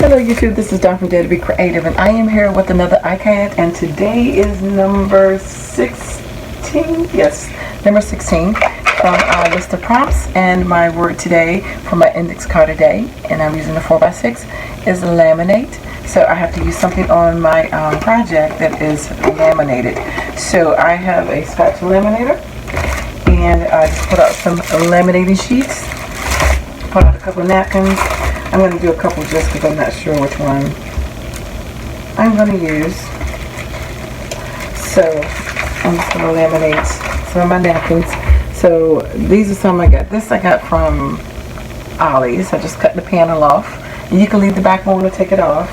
Hello YouTube, this is Dawn from DaretoBeCreative, and I am here with another ICAD, and today is number 16, yes, number 16 from our list of prompts. And my word today for my index card today, and I'm using the 4x6, is laminate. So I have to use something on my project that is laminated. So I have a spatula laminator, and I just put out some laminating sheets, put out a couple of napkins. I'm going to do a couple just because I'm not sure which one I'm going to use. So I'm just going to laminate some of my napkins. So these are some I got. This I got from Ollie's. I just cut the panel off. You can leave the back on or take it off.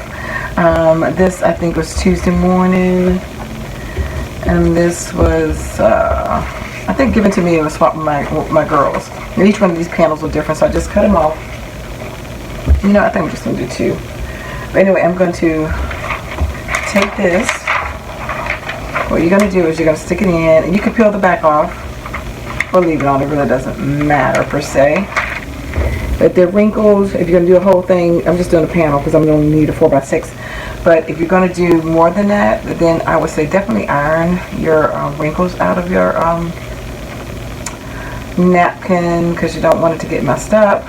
This I think was Tuesday morning. And this was, I think, given to me and was swapped with my girls. And each one of these panels are different, so I just cut them off. You know, I think I'm just going to do two. But anyway, I'm going to take this. What you're going to do is you're going to stick it in. And you can peel the back off or leave it on. It really doesn't matter per se. But the wrinkles, if you're going to do a whole thing, I'm just doing a panel because I'm going to need a 4x6. But if you're going to do more than that, then I would say definitely iron your wrinkles out of your napkin because you don't want it to get messed up.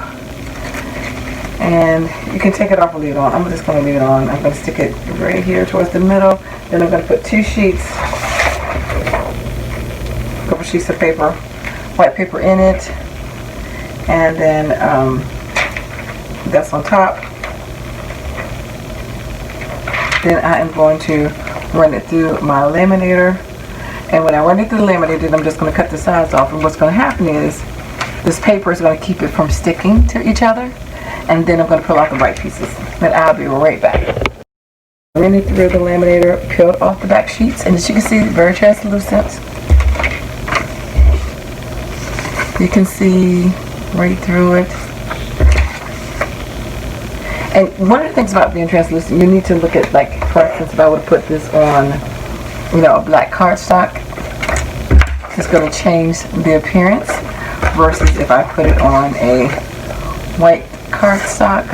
And you can take it off or leave it on. I'm just going to leave it on. I'm going to stick it right here towards the middle. Then I'm going to put two sheets, a couple sheets of paper, white paper in it. And then that's on top. Then I am going to run it through my laminator. And when I run it through the laminator, I'm just going to cut the sides off. And what's going to happen is this paper is going to keep it from sticking to each other. And then I'm going to pull out the white pieces. Then I'll be right back. Ran it through the laminator, peeled off the back sheets, and as you can see, very translucent. You can see right through it. And one of the things about being translucent, you need to look at, like, for instance, if I would put this on, you know, a black cardstock, it's going to change the appearance versus if I put it on a white cardstock.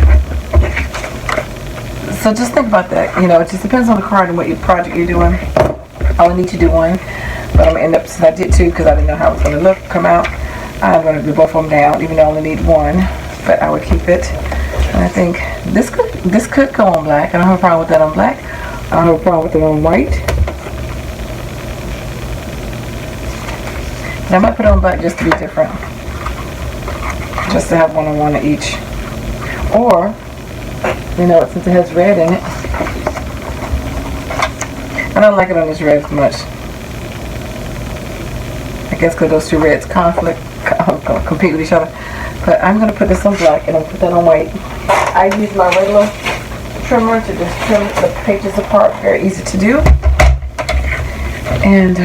So just think about that. You know, it just depends on the card and what your project you're doing. I only need to do one, but I'm going to end up, since I did two because I didn't know how it was going to come out, I'm going to do both of them down, even though I only need one, but I would keep it. And I think this could go on black. I don't have a problem with that on black. I don't have a problem with it on white. And I might put it on black just to be different. Just to have one on one of each. Or, you know, since it has red in it, I don't like it on this red as much. I guess because those two reds compete with each other. But I'm going to put this on black and I'll put that on white. I use my regular trimmer to just trim the pages apart. Very easy to do. And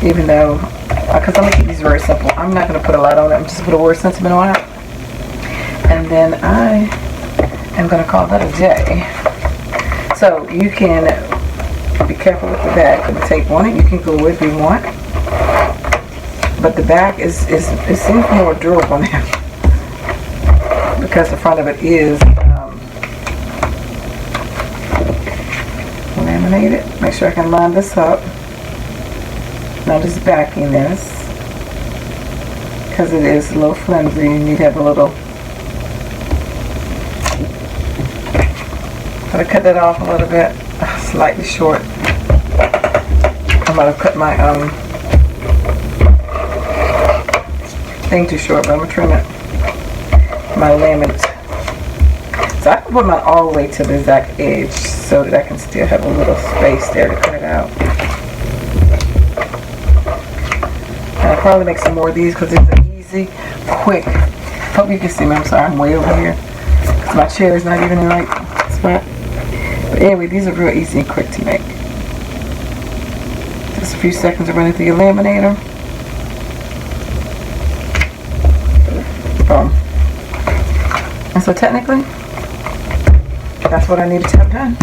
even though, because I'm going to keep these very simple, I'm not going to put a lot on it. I'm just going to put a word sentiment on it. And then I am going to call that a day. So you can be careful with the back of the tape on it. You can glue it if you want. But the back it seems more durable now because the front of it is laminated. Make sure I can line this up. Now just backing this, because it is a little flimsy, you need to have a little, I'm going to cut that off a little bit, slightly short. I'm going to cut my thing too short, but I'm going to trim it, my laminate. So I can put mine all the way to the exact edge so that I can still have a little space there to cut it out. I'll probably make some more of these because it's an easy, quick. Hope you can see me. I'm sorry, I'm way over here because my chair is not even in the right spot. But anyway, these are real easy and quick to make. Just a few seconds of running through your laminator. Boom. And so technically, that's what I needed to have done.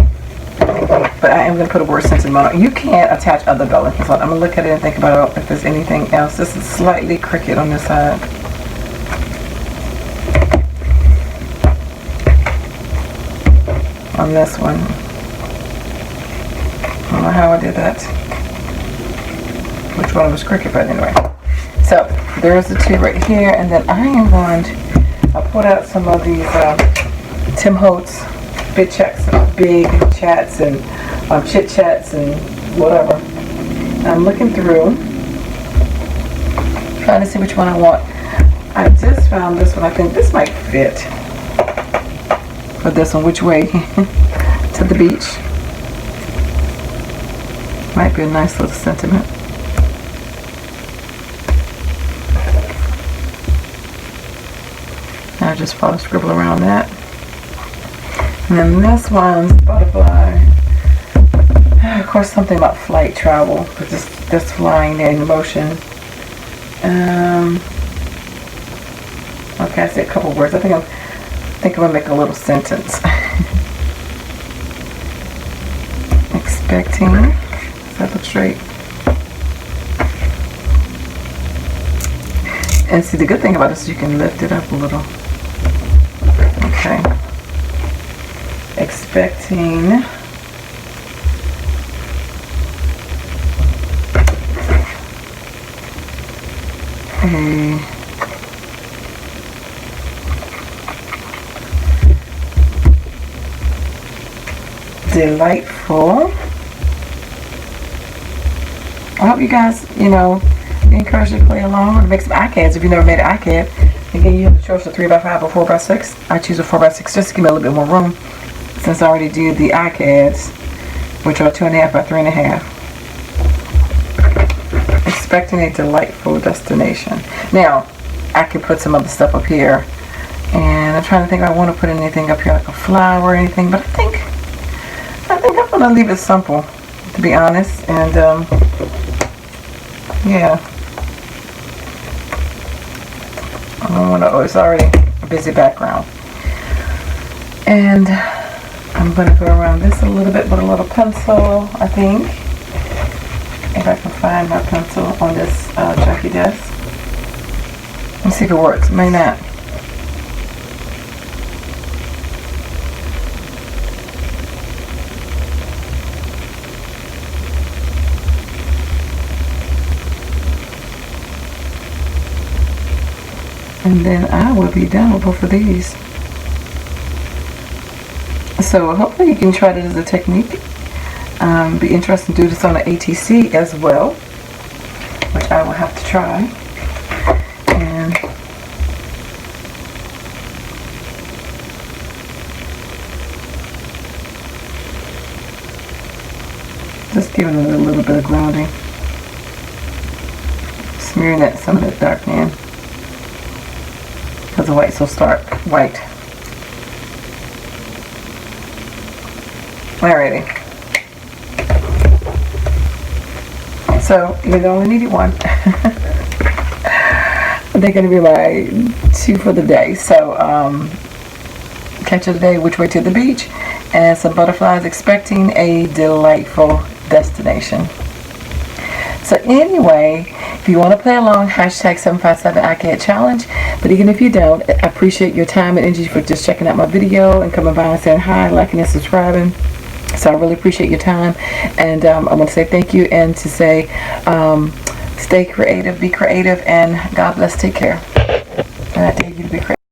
But I am going to put a word sentiment on it. You can't attach other belly buttons on. I'm going to look at it and think about if there's anything else. This is slightly crooked on this side. On this one. I don't know how I did that. Which one was crooked, but anyway. So there's the two right here, and then I am going to put out some of these Tim Holtz big chats and chit chats and whatever. I'm looking through, trying to see which one I want. I just found this one. I think this might fit for this one. Which way to the beach? Might be a nice little sentiment. I just follow scribble around that. And then this one's butterfly. Of course, something about flight travel, but this flying there in motion. Okay, I see a couple words. I think I'm gonna make a little sentence. Expecting. Does that look straight? And see, the good thing about this is you can lift it up a little. Okay. Expecting a delightful. I hope you guys, be encouraged to play along or make some ICADs if you've never made an ICAD. Again, you have the choice of 3x5 or 4x6. I choose a 4x6 just to give me a little bit more room, since I already did the ICADs, which are 2.5 by 3.5. Expecting a delightful destination. Now, I could put some other stuff up here, and I'm trying to think if I want to put anything up here like a flower or anything, but I think I'm gonna leave it simple, to be honest. And yeah, I don't want to. Oh, it's already a busy background, and I'm going to go around this a little bit with a little pencil, I think. If I can find my pencil on this junky desk. Let's see if it works. May not. And then I will be done with both of these. So hopefully you can try this as a technique. Be interested to do this on an ATC as well, which I will have to try. And just giving it a little bit of grounding. Smearing that some of that dark in, because the white's so stark white. Alrighty. So you only needed one. They're going to be my 2 for the day. So catch you today, which way to the beach, and some butterflies expecting a delightful destination. So anyway, if you want to play along, hashtag 757 ICAD challenge. But even if you don't, I appreciate your time and energy for just checking out my video and coming by and saying hi, liking and subscribing. So I really appreciate your time, and I want to say thank you, and to say stay creative, be creative, and God bless, take care. And I dare you to be creative.